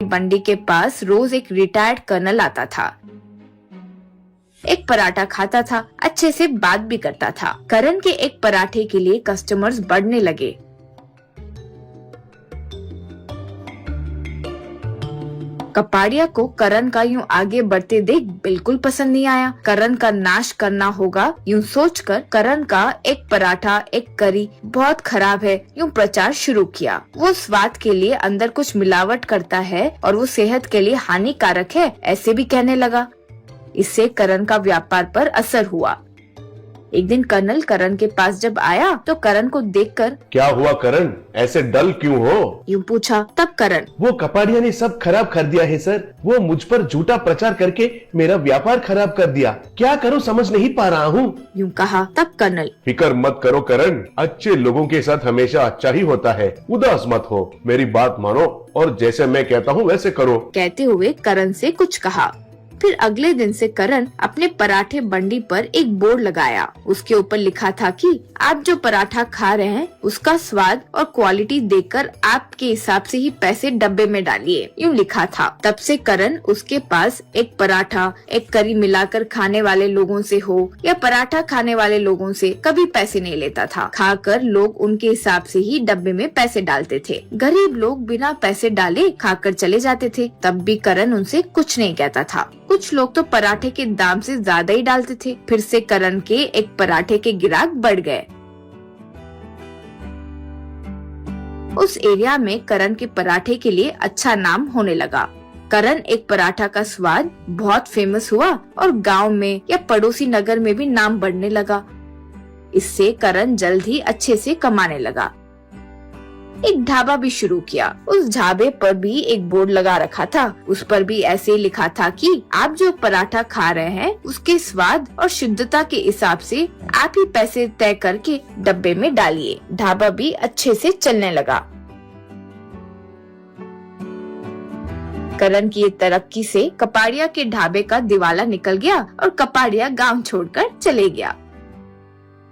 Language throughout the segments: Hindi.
बंडी के पास रोज एक रिटायर्ड कर्नल आता था, एक पराठा खाता था, अच्छे से बात भी करता था। करण के एक पराठे के लिए कस्टमर्स बढ़ने लगे। कपाड़िया को करण का यूं आगे बढ़ते देख बिल्कुल पसंद नहीं आया। करण का नाश करना होगा यूं सोचकर करण का एक पराठा, एक करी बहुत खराब है यूं प्रचार शुरू किया। वो स्वाद के लिए अंदर कुछ मिलावट करता है और वो सेहत के लिए हानिकारक है, ऐसे भी कहने लगा। इससे करण का व्यापार पर असर हुआ। एक दिन कर्नल करण के पास जब आया तो करण को देखकर, क्या हुआ करण, ऐसे डल क्यों हो? यूं पूछा। तब करण, वो कपाड़िया ने सब खराब कर दिया है सर। वो मुझ पर झूठा प्रचार करके मेरा व्यापार खराब कर दिया। क्या करूं समझ नहीं पा रहा हूँ। यूं कहा। तब कर्नल, फिक्र मत करो करण, अच्छे लोगों के साथ हमेशा अच्छा ही होता है। उदास मत हो, मेरी बात मानो और जैसे मैं कहता हूँ वैसे करो। कहते हुए करण से कुछ कहा। फिर अगले दिन से करण अपने पराठे बंडी पर एक बोर्ड लगाया। उसके ऊपर लिखा था कि आप जो पराठा खा रहे हैं उसका स्वाद और क्वालिटी देखकर आपके हिसाब से ही पैसे डब्बे में डालिए, यूं लिखा था। तब से करण उसके पास एक पराठा, एक करी मिलाकर खाने वाले लोगों से हो या पराठा खाने वाले लोगों से कभी पैसे नहीं लेता था। खाकर लोग उनके हिसाब से ही डब्बे में पैसे डालते थे। गरीब लोग बिना पैसे डाले खाकर चले जाते थे, तब भी करण उनसे कुछ नहीं कहता था। कुछ लोग तो पराठे के दाम से ज्यादा ही डालते थे। फिर से करण के एक पराठे के ग्राहक बढ़ गए। उस एरिया में करण के पराठे के लिए अच्छा नाम होने लगा। करण एक पराठा का स्वाद बहुत फेमस हुआ और गांव में या पड़ोसी नगर में भी नाम बढ़ने लगा। इससे करण जल्द ही अच्छे से कमाने लगा। एक ढाबा भी शुरू किया। उस ढाबे पर भी एक बोर्ड लगा रखा था। उस पर भी ऐसे लिखा था कि आप जो पराठा खा रहे हैं उसके स्वाद और शुद्धता के हिसाब से आप ही पैसे तय करके डब्बे में डालिए। ढाबा भी अच्छे से चलने लगा। करण की तरक्की से कपाड़िया के ढाबे का दिवाला निकल गया और कपाड़िया गांव छोड़कर चले गया।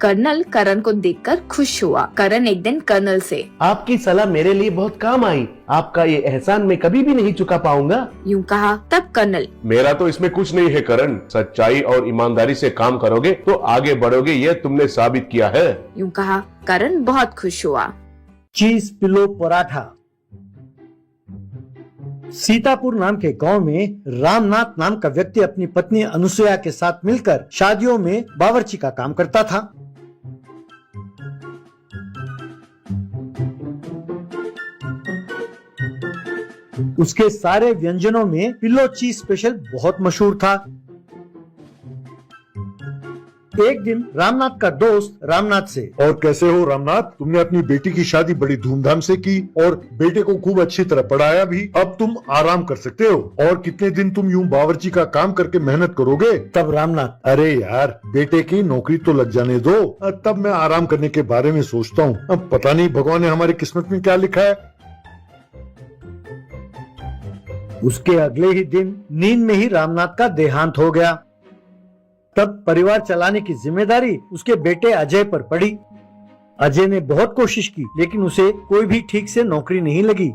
कर्नल करण को देखकर खुश हुआ। करण एक दिन कर्नल से, आपकी सलाह मेरे लिए बहुत काम आई। आपका ये एहसान मैं कभी भी नहीं चुका पाऊंगा, यूं कहा। तब कर्नल, मेरा तो इसमें कुछ नहीं है करण। सच्चाई और ईमानदारी से काम करोगे तो आगे बढ़ोगे, ये तुमने साबित किया है, यूं कहा। करण बहुत खुश हुआ। चीज पिलो पराठा। सीतापुर नाम के गांव में रामनाथ नाम का व्यक्ति अपनी पत्नी अनुसुया के साथ मिलकर शादियों में बावर्ची का काम करता था। उसके सारे व्यंजनों में पिलो चीज स्पेशल बहुत मशहूर था। एक दिन रामनाथ का दोस्त रामनाथ से, और कैसे हो रामनाथ, तुमने अपनी बेटी की शादी बड़ी धूमधाम से की और बेटे को खूब अच्छी तरह पढ़ाया भी। अब तुम आराम कर सकते हो। और कितने दिन तुम यूं बावर्ची का काम करके मेहनत करोगे? तब रामनाथ, अरे यार, बेटे की नौकरी तो लग जाने दो, तब मैं आराम करने के बारे में सोचता हूँ। अब पता नहीं भगवान ने हमारी किस्मत में क्या लिखा है। उसके अगले ही दिन नींद में ही रामनाथ का देहांत हो गया। तब परिवार चलाने की जिम्मेदारी उसके बेटे अजय पर पड़ी। अजय ने बहुत कोशिश की लेकिन उसे कोई भी ठीक से नौकरी नहीं लगी।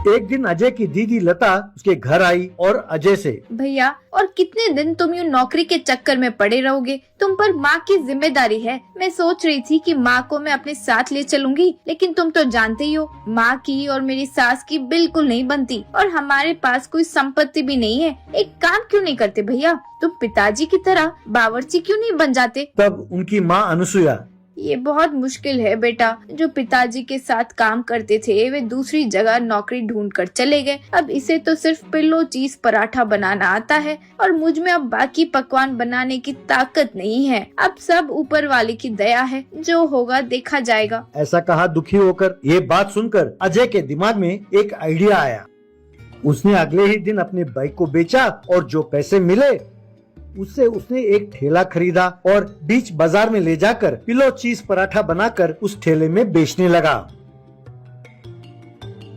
एक दिन अजय की दीदी लता उसके घर आई और अजय से, भैया और कितने दिन तुम यूं नौकरी के चक्कर में पड़े रहोगे? तुम पर माँ की जिम्मेदारी है। मैं सोच रही थी कि माँ को मैं अपने साथ ले चलूंगी, लेकिन तुम तो जानते ही हो माँ की और मेरी सास की बिल्कुल नहीं बनती और हमारे पास कोई संपत्ति भी नहीं है। एक काम क्यों नहीं करते भैया, तुम पिताजी की तरह बावर्ची क्यों नहीं बन जाते? तब उनकी माँ अनुसुया, ये बहुत मुश्किल है बेटा। जो पिताजी के साथ काम करते थे वे दूसरी जगह नौकरी ढूंढकर चले गए। अब इसे तो सिर्फ पिल्लो चीज पराठा बनाना आता है और मुझ में अब बाकी पकवान बनाने की ताकत नहीं है। अब सब ऊपर वाले की दया है, जो होगा देखा जाएगा। ऐसा कहा दुखी होकर। ये बात सुनकर अजय के दिमाग में एक आइडिया आया। उसने अगले ही दिन अपने बाइक को बेचा और जो पैसे मिले उससे उसने एक ठेला खरीदा और बीच बाजार में ले जाकर पिलो चीज पराठा बनाकर उस ठेले में बेचने लगा।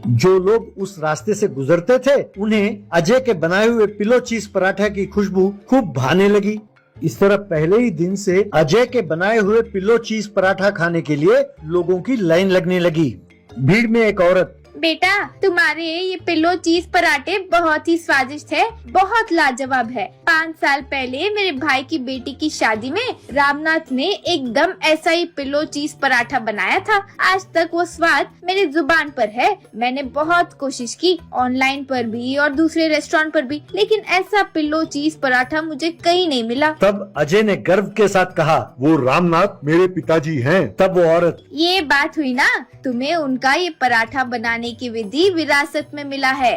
जो लोग उस रास्ते से गुजरते थे उन्हें अजय के बनाए हुए पिलो चीज पराठा की खुशबू खूब भाने लगी। इस तरह पहले ही दिन से अजय के बनाए हुए पिल्लो चीज पराठा खाने के लिए लोगों की लाइन लगने लगी। भीड़ में एक औरत, बेटा तुम्हारे ये पिल्लो चीज पराठे बहुत ही स्वादिष्ट है, बहुत लाजवाब है। 5 साल पहले मेरे भाई की बेटी की शादी में रामनाथ ने एकदम ऐसा ही पिल्लो चीज पराठा बनाया था। आज तक वो स्वाद मेरी जुबान पर है। मैंने बहुत कोशिश की, ऑनलाइन पर भी और दूसरे रेस्टोरेंट पर भी, लेकिन ऐसा पिल्लो चीज पराठा मुझे कहीं नहीं मिला। तब अजय ने गर्व के साथ कहा, वो रामनाथ मेरे पिताजी हैं। तब वो औरत, ये बात हुई ना, तुम्हें उनका ये पराठा बनाने की विधि विरासत में मिला है।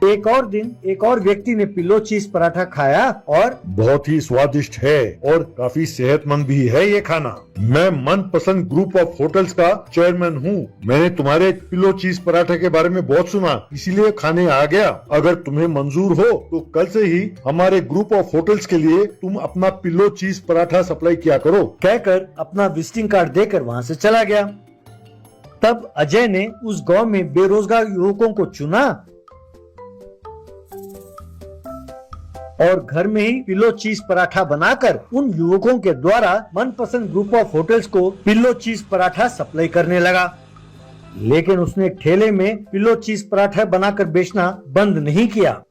एक और दिन एक और व्यक्ति ने पिल्लो चीज पराठा खाया और बहुत ही स्वादिष्ट है और काफी सेहतमंद भी है ये खाना। मैं मनपसंद ग्रुप ऑफ होटल्स का चेयरमैन हूँ। मैंने तुम्हारे पिल्लो चीज पराठे के बारे में बहुत सुना, इसीलिए खाने आ गया। अगर तुम्हें मंजूर हो तो कल से ही हमारे ग्रुप ऑफ होटल्स के लिए तुम अपना पिल्लो चीज पराठा सप्लाई किया करो। कहकर अपना विजिटिंग कार्ड देकर वहाँ से चला गया। तब अजय ने उस गांव में बेरोजगार युवकों को चुना और घर में ही पिल्लो चीज पराठा बनाकर उन युवकों के द्वारा मनपसंद ग्रुप ऑफ होटल्स को पिल्लो चीज पराठा सप्लाई करने लगा। लेकिन उसने एक ठेले में पिल्लो चीज पराठा बनाकर बेचना बंद नहीं किया।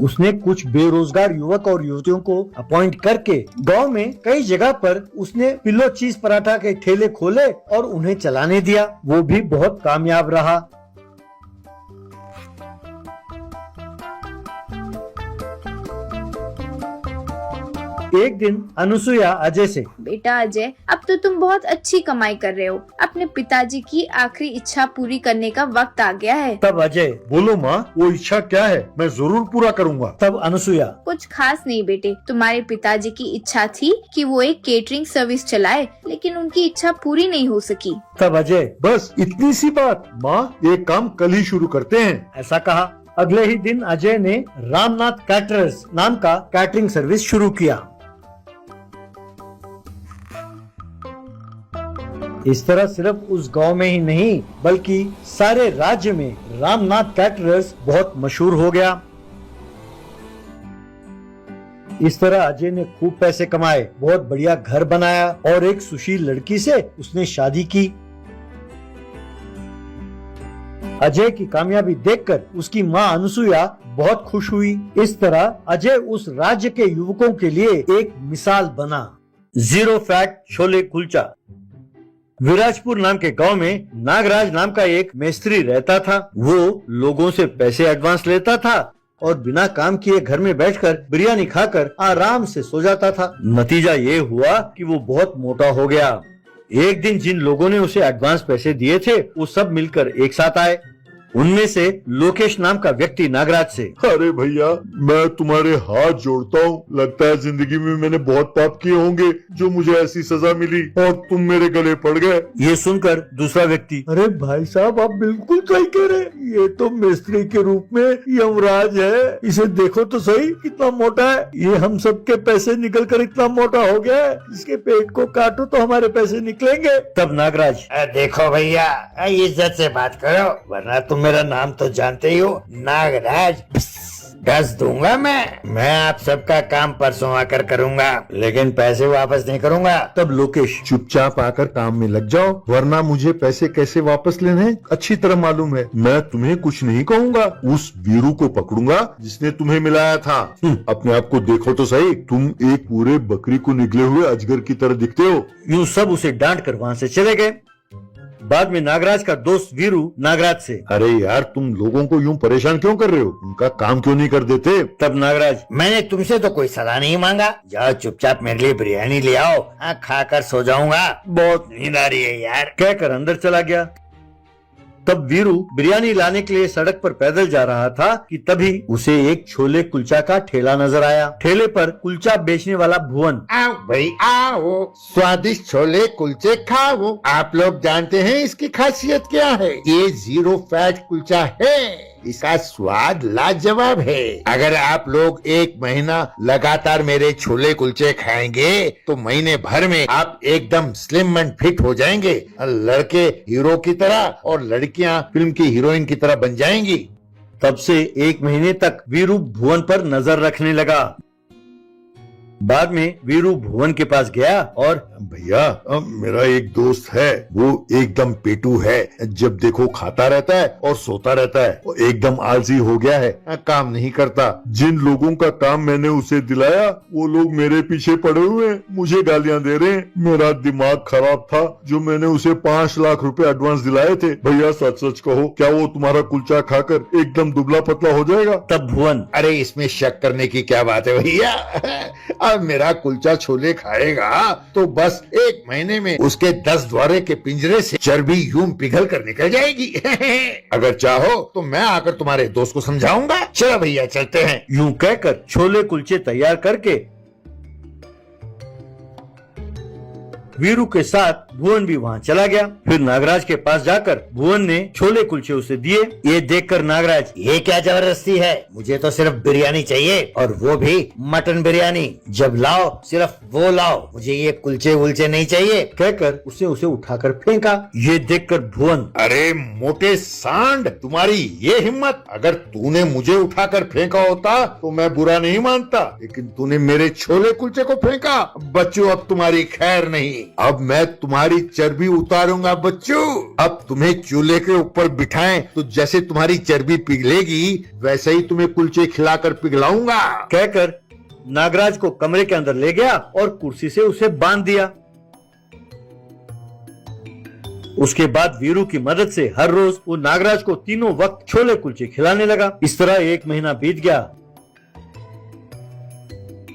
उसने कुछ बेरोजगार युवक और युवतियों को अपॉइंट करके गांव में कई जगह पर उसने पिल्लो चीज पराठा के ठेले खोले और उन्हें चलाने दिया। वो भी बहुत कामयाब रहा। एक दिन अनुसुईया अजय से, बेटा अजय, अब तो तुम बहुत अच्छी कमाई कर रहे हो। अपने पिताजी की आखिरी इच्छा पूरी करने का वक्त आ गया है। तब अजय, बोलो माँ, वो इच्छा क्या है? मैं जरूर पूरा करूँगा। तब अनुसुईया, कुछ खास नहीं बेटे, तुम्हारे पिताजी की इच्छा थी कि वो एक केटरिंग सर्विस चलाए, लेकिन उनकी इच्छा पूरी नहीं हो सकी। तब अजय, बस इतनी सी बात माँ, एक काम कल ही शुरू करते हैं। ऐसा कहा। अगले ही दिन अजय ने रामनाथ कैटरर्स नाम का कैटरिंग सर्विस शुरू किया। इस तरह सिर्फ उस गांव में ही नहीं बल्कि सारे राज्य में रामनाथ कैटरर्स बहुत मशहूर हो गया। इस तरह अजय ने खूब पैसे कमाए, बहुत बढ़िया घर बनाया और एक सुशील लड़की से उसने शादी की। अजय की कामयाबी देखकर उसकी माँ अनुसुईया बहुत खुश हुई। इस तरह अजय उस राज्य के युवकों के लिए एक मिसाल बना। 0 फैट छोले कुलचा। विराजपुर नाम के गांव में नागराज नाम का एक मिस्त्री रहता था। वो लोगों से पैसे एडवांस लेता था और बिना काम किए घर में बैठकर बिरयानी खाकर आराम से सो जाता था। नतीजा ये हुआ कि वो बहुत मोटा हो गया। एक दिन जिन लोगों ने उसे एडवांस पैसे दिए थे वो सब मिलकर एक साथ आए। उनमें से लोकेश नाम का व्यक्ति नागराज से, अरे भैया, मैं तुम्हारे हाथ जोड़ता हूँ। लगता है जिंदगी में मैंने बहुत पाप किए होंगे जो मुझे ऐसी सजा मिली और तुम मेरे गले पड़ गए। ये सुनकर दूसरा व्यक्ति, अरे भाई साहब, आप बिल्कुल सही कह रहे, ये तो मिस्त्री के रूप में यमराज है। इसे देखो तो सही, कितना मोटा है। ये हम सबके पैसे निकल कर इतना मोटा हो गया है, इसके पेट को काटो तो हमारे पैसे निकलेंगे। तब नागराज, देखो भैया, इज्जत से बात करो, वरना तुम मेरा नाम तो जानते ही हो, नागराज। दस दूंगा मैं आप सबका काम परसों आकर करूंगा, लेकिन पैसे वापस नहीं करूंगा। तब लोकेश, चुपचाप आकर काम में लग जाओ, वरना मुझे पैसे कैसे वापस लेने हैं अच्छी तरह मालूम है। मैं तुम्हें कुछ नहीं कहूँगा, उस वीरू को पकड़ूंगा जिसने तुम्हें मिलाया था। अपने आप को देखो तो सही, तुम एक पूरे बकरी को निकले हुए अजगर की तरह दिखते हो। यूँ सब उसे डांट कर वहाँ से चले गए। बाद में नागराज का दोस्त वीरू नागराज से, अरे यार, तुम लोगों को यूं परेशान क्यों कर रहे हो? उनका काम क्यों नहीं कर देते? तब नागराज, मैंने तुमसे तो कोई सलाह नहीं मांगा, जाओ चुपचाप मेरे लिए बिरयानी ले आओ, खाकर सो जाऊंगा, बहुत नींद आ रही है यार, कहकर अंदर चला गया। तब वीरू बिरयानी लाने के लिए सड़क पर पैदल जा रहा था कि तभी उसे एक छोले कुलचा का ठेला नजर आया। ठेले पर कुलचा बेचने वाला भुवन, आओ भाई आओ, स्वादिष्ट छोले कुलचे खाओ। आप लोग जानते हैं इसकी खासियत क्या है? ये 0 फैट कुलचा है, इसका स्वाद लाजवाब है। अगर आप लोग 1 महीना लगातार मेरे छोले कुलचे खाएंगे तो महीने भर में आप एकदम स्लिम एंड फिट हो जाएंगे। लड़के हीरो की तरह और लड़कियां फिल्म की हीरोइन की तरह बन जाएंगी। तब से 1 महीने तक वीरू भुवन पर नजर रखने लगा। बाद में वीरू भुवन के पास गया और भैया मेरा एक दोस्त है, वो एकदम पेटू है, जब देखो खाता रहता है और सोता रहता है, वो एकदम आलसी हो गया है, काम नहीं करता। जिन लोगों का काम मैंने उसे दिलाया वो लोग मेरे पीछे पड़े हुए हैं, मुझे गालियां दे रहे हैं। मेरा दिमाग खराब था जो मैंने उसे 5 लाख रुपए एडवांस दिलाए थे। भैया सच सच कहो, क्या वो तुम्हारा कुलचा खाकर एकदम दुबला पतला हो जाएगा? तब भुवन, अरे इसमें शक करने की क्या बात है भैया, अब मेरा कुलचा छोले खाएगा तो बस 1 महीने में उसके 10 द्वारे के पिंजरे से चर्बी यूं पिघल कर निकल जाएगी। अगर चाहो तो मैं आकर तुम्हारे दोस्त को समझाऊंगा। चलो भैया चलते हैं। यूं कहकर छोले कुलचे तैयार करके वीरू के साथ भुवन भी वहाँ चला गया। फिर नागराज के पास जाकर भुवन ने छोले कुलचे उसे दिए। ये देखकर नागराज, ये क्या जबरदस्ती है, मुझे तो सिर्फ बिरयानी चाहिए और वो भी मटन बिरयानी। जब लाओ सिर्फ वो लाओ, मुझे ये कुलचे वुलचे नहीं चाहिए, कहकर उसे उठाकर फेंका। ये देखकर भुवन, अरे मोटे सांड, तुम्हारी ये हिम्मत, अगर तूने मुझे उठाकर फेंका होता तो मैं बुरा नहीं मानता, लेकिन तूने मेरे छोले कुलचे को फेंका। बच्चों अब तुम्हारी खैर नहीं, अब मैं तुम्हारी चर्बी उतारूंगा बच्चों। अब तुम्हें चूल्हे के ऊपर बिठाएं तो जैसे तुम्हारी चर्बी पिघलेगी वैसे ही तुम्हें कुलचे खिलाकर पिघलाऊंगा। कहकर नागराज को कमरे के अंदर ले गया और कुर्सी से उसे बांध दिया। उसके बाद वीरू की मदद से हर रोज वो नागराज को तीनों वक्त छोले कुलचे खिलाने लगा। इस तरह 1 महीना बीत गया।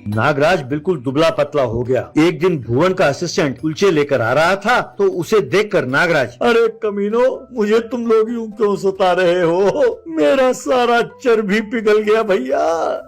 नागराज बिल्कुल दुबला पतला हो गया। एक दिन भुवन का असिस्टेंट कुलचे लेकर आ रहा था तो उसे देखकर नागराज, अरे कमीनो, मुझे तुम लोग यूं क्यों सता रहे हो? मेरा सारा चर्बी पिघल गया भैया,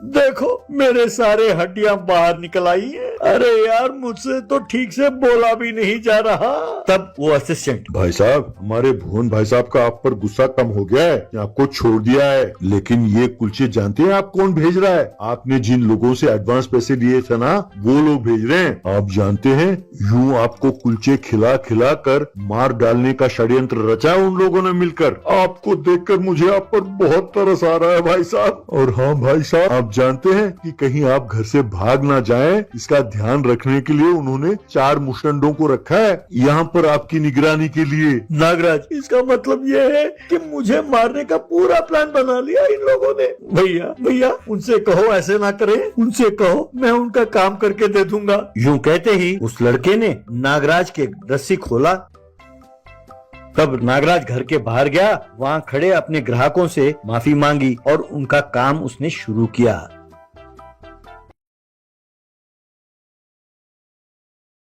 देखो मेरे सारे हड्डियां बाहर निकल आई है। अरे यार मुझसे तो ठीक से बोला भी नहीं जा रहा। तब वो असिस्टेंट, भाई साहब, हमारे भुवन भाई साहब का आप पर गुस्सा कम हो गया है, आपको छोड़ दिया है, लेकिन ये कुलचे जानते हैं आप कौन भेज रहा है? आपने जिन लोगों से एडवांस पैसे लिए थे ना, वो लोग भेज रहे हैं। आप जानते हैं यूं आपको कुलचे खिला खिला कर मार डालने का षड्यंत्र रचा उन लोगों ने मिलकर। आपको देखकर मुझे आप पर बहुत तरस आ रहा है भाई साहब। और हाँ भाई साहब, आप जानते हैं कि कहीं आप घर से भाग ना जाएं, इसका ध्यान रखने के लिए उन्होंने 4 मुशंडों को रखा है यहाँ पर आपकी निगरानी के लिए। नागराज, इसका मतलब ये है कि मुझे मारने का पूरा प्लान बना लिया इन लोगों ने। भैया भैया उनसे कहो ऐसे ना करें, उनसे कहो मैं उनका काम करके दे दूंगा। यूं कहते ही उस लड़के ने नागराज के रस्सी खोला। तब नागराज घर के बाहर गया, वहाँ खड़े अपने ग्राहकों से माफी मांगी और उनका काम उसने शुरू किया।